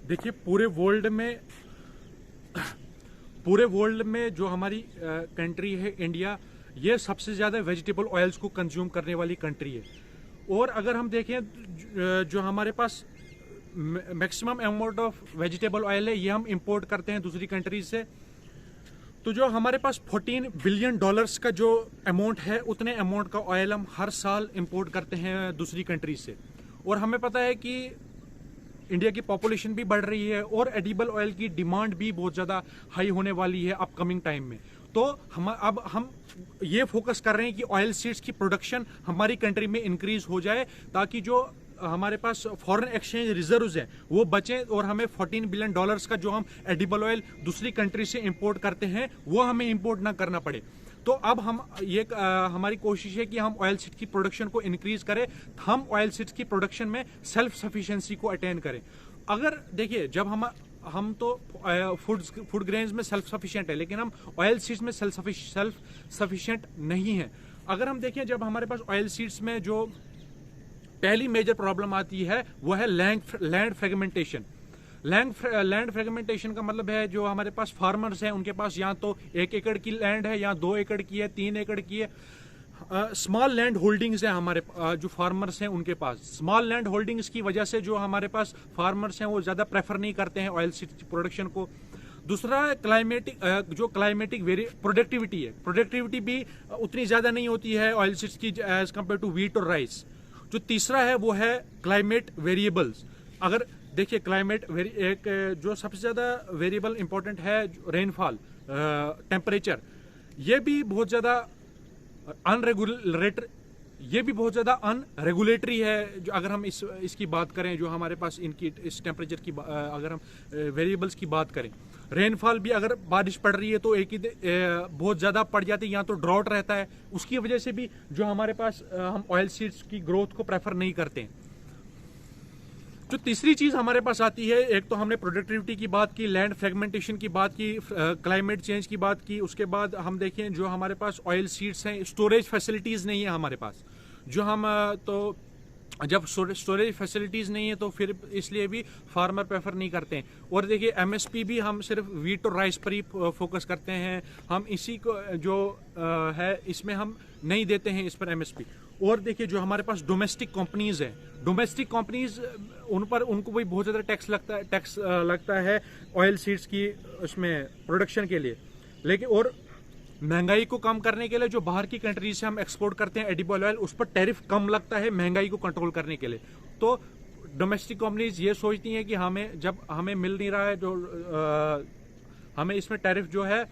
देखिए पूरे वर्ल्ड में जो हमारी कंट्री है इंडिया, ये सबसे ज़्यादा वेजिटेबल ऑयल्स को कंज्यूम करने वाली कंट्री है। और अगर हम देखें जो हमारे पास maximum amount of vegetable oil है, ये हम इंपोर्ट करते हैं दूसरी कंट्रीज से। तो जो हमारे पास $14 बिलियन का जो अमाउंट है, उतने अमाउंट का ऑयल हम हर साल इंपोर्ट करते हैं दूसरी कंट्रीज से। और हमें पता है कि इंडिया की पॉपुलेशन भी बढ़ रही है और एडिबल ऑयल की डिमांड भी बहुत ज़्यादा हाई होने वाली है अपकमिंग टाइम में। तो अब हम ये फोकस कर रहे हैं कि ऑयल सीड्स की प्रोडक्शन हमारी कंट्री में इंक्रीज हो जाए, ताकि जो हमारे पास फॉरेन एक्सचेंज रिजर्व्स हैं वो बचें और हमें $14 बिलियन का जो हम एडिबल ऑयल दूसरी कंट्री से इंपोर्ट करते हैं वो हमें इंपोर्ट ना करना पड़े। तो अब हम हमारी कोशिश है कि हम ऑयल सीड की प्रोडक्शन को इंक्रीज करें, हम ऑयल सीड्स की प्रोडक्शन में सेल्फ सफिशिएंसी को अटेन करें। अगर देखिए, जब हम तो फूड ग्रेन्स में सेल्फ सफिशिएंट है, लेकिन हम ऑयल सीड्स में सेल्फ सफिशिएंट नहीं है। अगर हम देखें, जब हमारे पास ऑयल सीड्स में जो पहली मेजर प्रॉब्लम आती है वो है लैंड फ्रेगमेंटेशन। लैंड फ्रेगमेंटेशन का मतलब है जो हमारे पास फार्मर्स हैं उनके पास या तो 1 एकड़ की लैंड है, या 2 एकड़ की है, 3 एकड़ की है। स्मॉल लैंड होल्डिंग्स है हमारे जो फार्मर्स हैं उनके पास। स्मॉल लैंड होल्डिंग्स की वजह से जो हमारे पास फार्मर्स हैं वो ज्यादा प्रेफर नहीं करते हैं ऑयल सीड प्रोडक्शन को। दूसरा क्लाइमेटिक प्रोडक्टिविटी है, प्रोडक्टिविटी भी उतनी ज्यादा नहीं होती है ऑयल सीड्स की एज कम्पेयर टू वीट और राइस। जो तीसरा है वो है क्लाइमेट वेरिएबल्स। अगर देखिए एक जो सबसे ज्यादा वेरिएबल इंपॉर्टेंट है, रेनफॉल, टेम्परेचर, ये भी बहुत ज्यादा अनरेगुलेटरी है। जो अगर हम इसकी बात करें, जो हमारे पास इस टेम्परेचर की अगर हम वेरिएबल्स की बात करें, रेनफॉल भी अगर बारिश पड़ रही है तो एक ही बहुत ज्यादा पड़ जाती है, या तो ड्रॉट रहता है। उसकी वजह से भी जो हमारे पास हम ऑयल सीड्स की ग्रोथ को प्रेफर नहीं करते हैं। जो तीसरी चीज हमारे पास आती है, एक तो हमने प्रोडक्टिविटी की बात की, लैंड फ्रेगमेंटेशन की बात की, क्लाइमेट चेंज की बात की। उसके बाद हम देखें जो हमारे पास ऑयल सीड्स हैं, स्टोरेज फैसिलिटीज नहीं है हमारे पास। जो हम तो जब स्टोरेज फैसिलिटीज नहीं है तो फिर इसलिए भी फार्मर प्रेफर नहीं करते हैं। और देखिए एमएसपी भी हम सिर्फ वीट और राइस पर ही फोकस करते हैं, हम इसी को जो है इसमें हम नहीं देते हैं इस पर एमएसपी। और देखिए जो हमारे पास डोमेस्टिक कंपनीज हैं, डोमेस्टिक कंपनीज उनको भी बहुत ज्यादा टैक्स लगता है ऑयल सीड्स की उसमें प्रोडक्शन के लिए। लेकिन और महंगाई को कम करने के लिए जो बाहर की कंट्रीज से हम एक्सपोर्ट करते हैं एडिबल ऑयल, उस पर टैरिफ कम लगता है महंगाई को कंट्रोल करने के लिए। तो डोमेस्टिक कंपनीज ये सोचती हैं कि हमें मिल नहीं रहा है, जो हमें इसमें टैरिफ जो है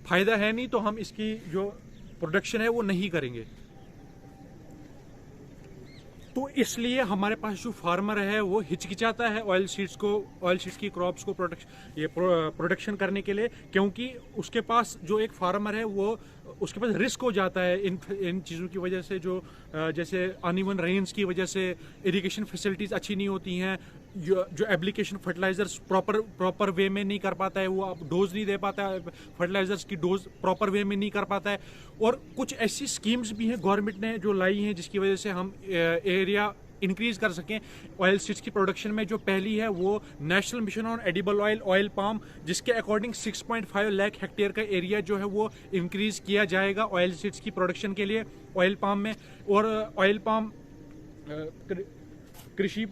फायदा है नहीं, तो हम इसकी जो प्रोडक्शन है वो नहीं करेंगे। तो इसलिए हमारे पास जो फार्मर है वो हिचकिचाता है ऑयल सीड्स की क्रॉप्स को प्रोडक्शन करने के लिए, क्योंकि उसके पास जो एक फार्मर है वो उसके पास रिस्क हो जाता है इन चीज़ों की वजह से। जो जैसे अनइवन रेन्स की वजह से इरिगेशन फैसिलिटीज़ अच्छी नहीं होती हैं, जो एप्लीकेशन फर्टिलाइजर्स प्रॉपर वे में नहीं कर पाता है, वो डोज नहीं दे पाता है, फर्टिलाइजर्स की डोज प्रॉपर वे में नहीं कर पाता है। और कुछ ऐसी स्कीम्स भी हैं गवर्नमेंट ने जो लाई हैं जिसकी वजह से हम एरिया इंक्रीज कर सकें ऑयल सीड्स की प्रोडक्शन में। जो पहली है वो national mission on edible oil palm, जिसके अकॉर्डिंग 6.5 लाख हेक्टेयर का एरिया जो है वो इंक्रीज किया जाएगा ऑयल सीड्स की प्रोडक्शन के लिए ऑयल पाम में। और ऑयल पाम कृषि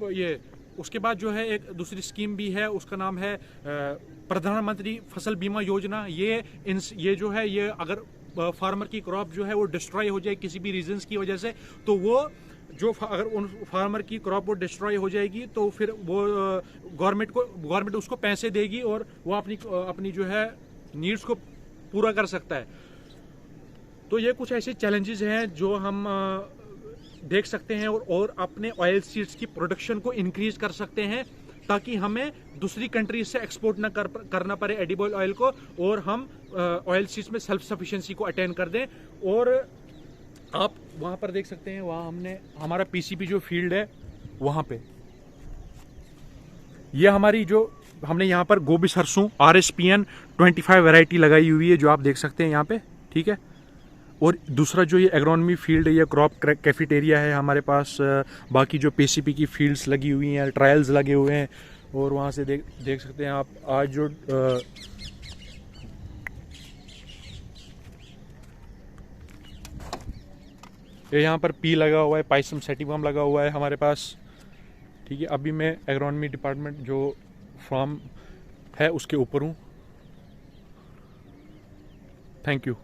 उसके बाद जो है एक दूसरी स्कीम भी है, उसका नाम है प्रधानमंत्री फसल बीमा योजना। ये जो है, ये अगर फार्मर की क्रॉप जो है वो डिस्ट्रॉय हो जाए किसी भी रीजंस की वजह से, तो वो अगर उन फार्मर की क्रॉप वो डिस्ट्रॉय हो जाएगी तो फिर वो गवर्नमेंट उसको पैसे देगी और वो अपनी जो है नीड्स को पूरा कर सकता है। तो ये कुछ ऐसे चैलेंजेस हैं जो हम देख सकते हैं और अपने ऑयल सीड्स की प्रोडक्शन को इंक्रीज कर सकते हैं, ताकि हमें दूसरी कंट्रीज से एक्सपोर्ट ना करना पड़े एडिबल ऑयल को, और हम ऑयल सीड्स में सेल्फ सफिशिएंसी को अटेन कर दें। और आप वहां पर देख सकते हैं, वहां हमारा पीसीपी जो फील्ड है वहां पे ये हमारी जो हमने यहाँ पर गोभी सरसों RSPN 25 वैरायटी लगाई हुई है, जो आप देख सकते हैं यहाँ पे, ठीक है। और दूसरा जो ये एग्रोनॉमी फील्ड है, ये क्रॉप कैफेटेरिया है हमारे पास। बाकी जो पीसीपी की फील्ड्स लगी हुई हैं, ट्रायल्स लगे हुए हैं, और वहाँ से देख सकते हैं आप आज जो ये यहाँ पर पी लगा हुआ है, पाइसम सेटिवम लगा हुआ है हमारे पास। ठीक है, अभी मैं एग्रोनॉमी डिपार्टमेंट जो फार्म है उसके ऊपर हूँ। Thank you.